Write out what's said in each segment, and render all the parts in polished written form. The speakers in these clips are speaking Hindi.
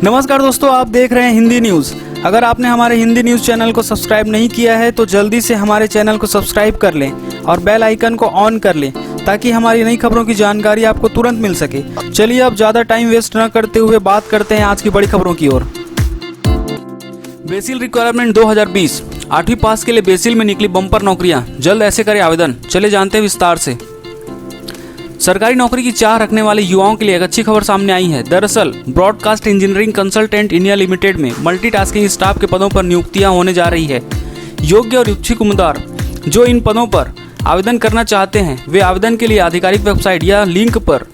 नमस्कार दोस्तों, आप देख रहे हैं हिंदी न्यूज़। अगर आपने हमारे हिंदी न्यूज़ चैनल को सब्सक्राइब नहीं किया है तो जल्दी से हमारे चैनल को सब्सक्राइब कर लें और बेल आइकन को ऑन कर लें ताकि हमारी नई खबरों की जानकारी आपको तुरंत मिल सके। चलिए अब ज़्यादा टाइम वेस्ट न करते हुए बात करते हैं आज की बड़ी खबरों की ओर। बेसिल रिक्वायरमेंट 2020, 8वीं पास के लिए बेसिल में निकली बम्पर नौकरियां, जल्द ऐसे करें आवेदन। चले जानते हैं विस्तार से। सरकारी नौकरी की चाह रखने वाले युवाओं के लिए एक अच्छी खबर सामने आई है। दरअसल broadcast engineering consultant India limited में मल्टीटास्किंग स्टाफ के पदों पर नियुक्तियां होने जा रही है। योग्य और इच्छुक उम्मीदवार जो इन पदों पर आवेदन करना चाहते हैं वे आवेदन के लिए आधिकारिक वेबसाइट या लिंक पर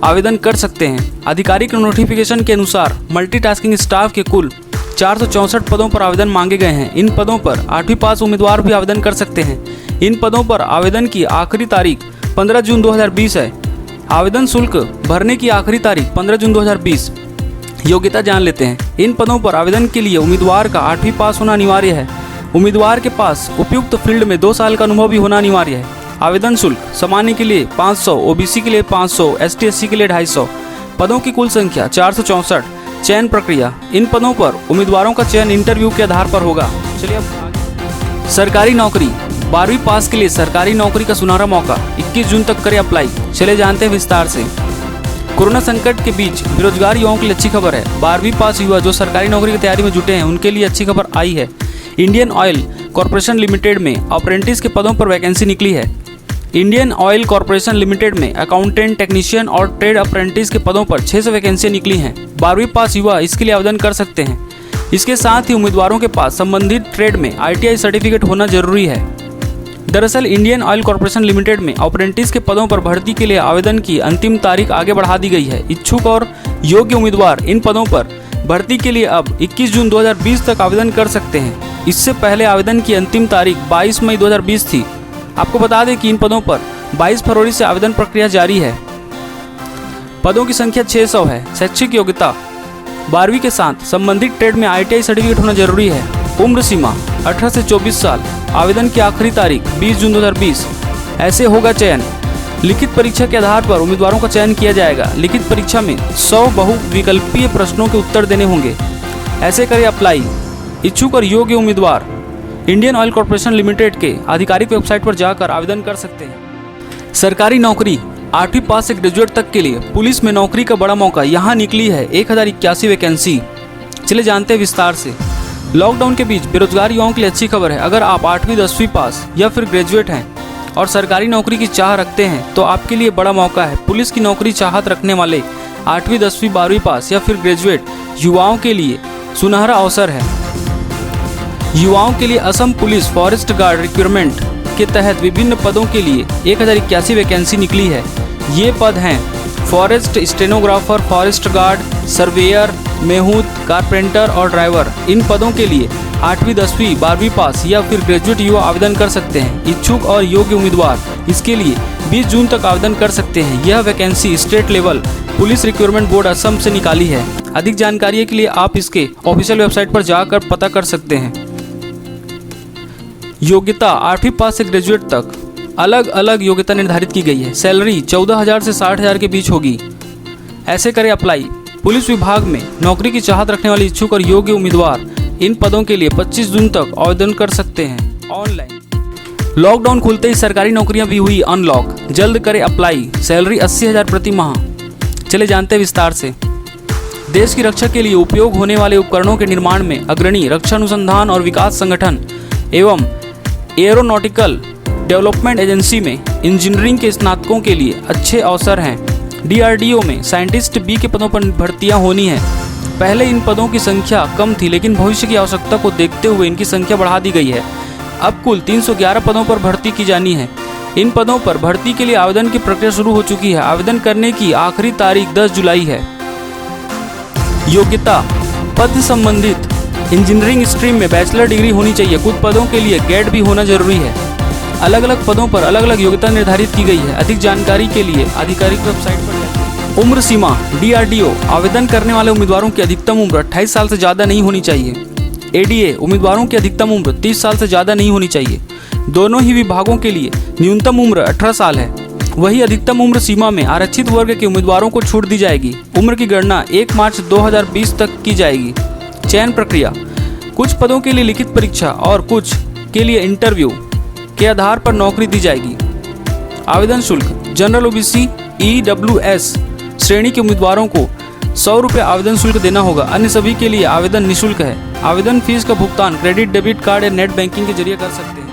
आवेदन कर सकते हैं। आधिकारिक नोटिफिकेशन के अनुसार मल्टीटास्किंग स्टाफ के कुल 464 पदों पर आवेदन मांगे गए हैं। इन पदों पर 8वीं पास उम्मीदवार भी आवेदन कर सकते हैं। इन पदों पर आवेदन की आखिरी तारीख 15 जून 2020 है। आवेदन शुल्क भरने की आखिरी तारीख 15 जून 2020। योग्यता जान लेते हैं। इन पदों पर आवेदन के लिए उम्मीदवार का 8वीं पास होना अनिवार्य है। उम्मीदवार के पास उपयुक्त फील्ड में 2 साल का अनुभव भी होना अनिवार्य है। आवेदन शुल्क सामान्य के लिए 500, ओबीसी के लिए 500, ST/SC के लिए 250। पदों की कुल संख्या 464। चयन प्रक्रिया, इन पदों पर उम्मीदवारों का चयन इंटरव्यू के आधार पर होगा। चलिए अब सरकारी नौकरी 12वीं पास के लिए सरकारी नौकरी का सुनहरा मौका, 21 जून तक करें अप्लाई। चले जानते हैं विस्तार से। कोरोना संकट के बीच बेरोजगार युवाओं के लिए अच्छी खबर है। 12वीं पास युवा जो सरकारी नौकरी की तैयारी में जुटे हैं उनके लिए अच्छी खबर आई है। इंडियन ऑयल कॉर्पोरेशन लिमिटेड में अप्रेंटिस के पदों पर वैकेंसी निकली है। इंडियन ऑयल कॉर्पोरेशन लिमिटेड में अकाउंटेंट, टेक्नीशियन और ट्रेड अप्रेंटिस के पदों पर 600 वैकेंसी निकली हैं। 12वीं पास युवा इसके लिए आवेदन कर सकते हैं। इसके साथ ही उम्मीदवारों के पास संबंधित ट्रेड में ITI सर्टिफिकेट होना जरूरी है। दरअसल इंडियन ऑयल कॉर्पोरेशन लिमिटेड में अप्रेंटिस के पदों पर भर्ती के लिए आवेदन की अंतिम तारीख आगे बढ़ा दी गई है। इच्छुक और योग्य उम्मीदवार इन पदों पर भर्ती के लिए अब 21 जून 2020 तक आवेदन कर सकते हैं। इससे पहले आवेदन की अंतिम तारीख 22 मई 2020 थी। आपको बता दें कि इन पदों पर 22 फरवरी से आवेदन प्रक्रिया जारी है। पदों की संख्या 600 है। शैक्षिक योग्यता 12वीं के साथ संबंधित ट्रेड में ITI सर्टिफिकेट होना जरूरी है। उम्र सीमा 18 से 24 साल। आवेदन की आखिरी तारीख 20 जून 2020। ऐसे होगा चयन। लिखित परीक्षा के आधार पर उम्मीदवारों का चयन किया जाएगा। लिखित परीक्षा में 100 बहुविकल्पीय प्रश्नों के उत्तर देने होंगे। ऐसे करें अप्लाई। इच्छुक और योग्य उम्मीदवार इंडियन ऑयल कॉर्पोरेशन लिमिटेड के आधिकारिक वेबसाइट पर जाकर आवेदन कर सकते हैं। सरकारी नौकरी 8वीं पास से ग्रेजुएट तक के लिए पुलिस में नौकरी का बड़ा मौका यहाँ निकली है। 1081 वैकेंसी। चले जानते हैं विस्तार से। लॉकडाउन के बीच बेरोजगार युवाओं के लिए अच्छी खबर है। अगर आप 8वीं 10वीं पास या फिर ग्रेजुएट हैं और सरकारी नौकरी की चाह रखते हैं तो आपके लिए बड़ा मौका है। पुलिस की नौकरी चाहत रखने वाले 8वीं 10वीं 12वीं पास या फिर ग्रेजुएट युवाओं के लिए सुनहरा अवसर है। युवाओं के लिए Assam police forest guard recruitment के तहत विभिन्न पदों के लिए 1081 वैकेंसी निकली है। ये पद हैं forest stenographer, forest guard, surveyor, मेहूत, कारपेंटर और ड्राइवर। इन पदों के लिए 8वीं 10वीं 12वीं पास या फिर ग्रेजुएट युवा आवेदन कर सकते हैं। इच्छुक और योग्य उम्मीदवार इसके लिए 20 जून तक आवेदन कर सकते हैं। यह vacancy state level police recruitment board Assam से निकाली है। अधिक जानकारी के लिए आप इसके ऑफिशियल वेबसाइट पर जाकर पता कर सकते हैं। योग्यता 8वीं पास से ग्रेजुएट तक अलग अलग योग्यता निर्धारित की गई है। सैलरी 14,000 से 60,000 के बीच होगी। ऐसे करें अप्लाई। पुलिस विभाग में नौकरी की चाहत रखने वाले इच्छुक और योग्य उम्मीदवार इन पदों के लिए 25 जून तक आवेदन कर सकते हैं ऑनलाइन। लॉकडाउन खुलते ही सरकारी नौकरियां भी हुई अनलॉक। जल्द करें अप्लाई। सैलरी 80,000 प्रति माह। चले जानते हैं विस्तार से। देश की रक्षा के लिए उपयोग होने वाले उपकरणों के निर्माण में अग्रणी रक्षा अनुसंधान और विकास संगठन एवं एरोनॉटिकल डेवलपमेंट एजेंसी में इंजीनियरिंग के स्नातकों के लिए अच्छे अवसर हैं। DRDO में साइंटिस्ट B के पदों पर भर्तियां होनी है। पहले इन पदों की संख्या कम थी लेकिन भविष्य की आवश्यकता को देखते हुए इनकी संख्या बढ़ा दी गई है। अब कुल 311 पदों पर भर्ती की जानी है। इन पदों पर भर्ती के लिए आवेदन की प्रक्रिया शुरू हो चुकी है। आवेदन करने की आखिरी तारीख 10 जुलाई है। योग्यता पद से संबंधित इंजीनियरिंग स्ट्रीम में बैचलर डिग्री होनी चाहिए। कुछ पदों के लिए गेट भी होना जरूरी है। अलग अलग पदों पर अलग अलग योग्यता निर्धारित की गई है। अधिक जानकारी के लिए आधिकारिक वेबसाइट पर जाएं। उम्र सीमा DRDO आवेदन करने वाले उम्मीदवारों की अधिकतम उम्र 28 साल से ज़्यादा नहीं होनी चाहिए। ADA उम्मीदवारों की अधिकतम उम्र 30 साल से ज़्यादा नहीं होनी चाहिए। दोनों ही विभागों के लिए न्यूनतम उम्र 18 साल है। वही अधिकतम उम्र सीमा में आरक्षित वर्ग के उम्मीदवारों को छूट दी जाएगी। उम्र की गणना 1 मार्च 2020 तक की जाएगी। चयन प्रक्रिया, कुछ पदों के लिए लिखित परीक्षा और कुछ के लिए इंटरव्यू के आधार पर नौकरी दी जाएगी। आवेदन शुल्क, जनरल ओबीसी EWS श्रेणी के उम्मीदवारों को 100 रुपये आवेदन शुल्क देना होगा। अन्य सभी के लिए आवेदन निःशुल्क है। आवेदन फीस का भुगतान क्रेडिट, डेबिट कार्ड या नेट बैंकिंग के जरिए कर सकते हैं।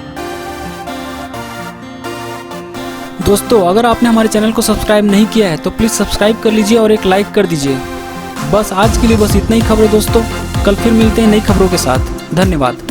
दोस्तों, अगर आपने हमारे चैनल को सब्सक्राइब नहीं किया है तो प्लीज़ सब्सक्राइब कर लीजिए और एक लाइक कर दीजिए। बस आज के लिए बस इतना ही खबरें दोस्तों। कल फिर मिलते हैं नई खबरों के साथ। धन्यवाद।